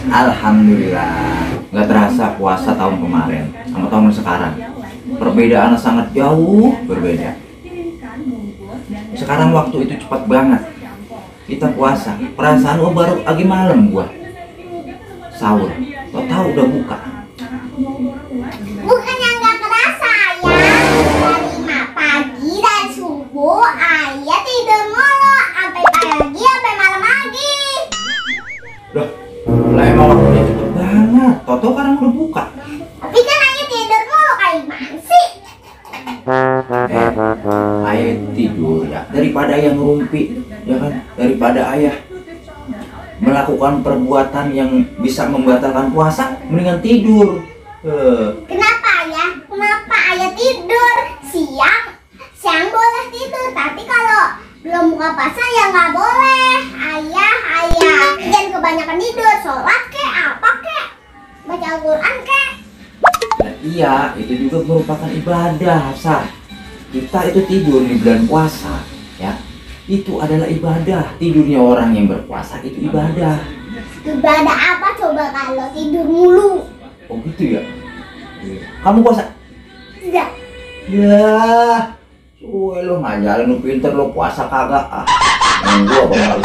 Alhamdulillah, nggak terasa puasa tahun kemarin sama tahun sekarang. Perbedaannya sangat jauh berbeda. Sekarang waktu itu cepat banget. Kita puasa, perasaan gua baru lagi malam gua sahur. Tahu udah buka. Bukannya nggak kerasa ya, dari pagi dan subuh ayah tidur mulu sampai pagi sampai malam lagi. Loh, lah emang waktunya cepet banget. Toto sekarang udah buka. Tapi kan ayah tidur mulu kayak gimana sih? Ayah tidur ya daripada ayah ngerumpi, ya kan? Daripada ayah melakukan perbuatan yang bisa membatalkan puasa, mendingan tidur. Kenapa ayah? Kenapa ayah tidur? Siang boleh tidur, tapi kalau belum buka puasa ya nggak boleh. Ayah jangan kebanyakan tidur, sholat kek, apa kek, baca Al-Quran kek. Nah, iya, itu juga merupakan ibadah, sah. Kita itu tidur di bulan puasa, ya. Itu adalah ibadah. Tidurnya orang yang berpuasa itu ibadah. Ibadah apa coba kalau tidur mulu? Oh gitu ya? Kamu puasa? Tidak. Ya, lo ngajarin lu pinter, lo puasa kagak? Ah, gua bakal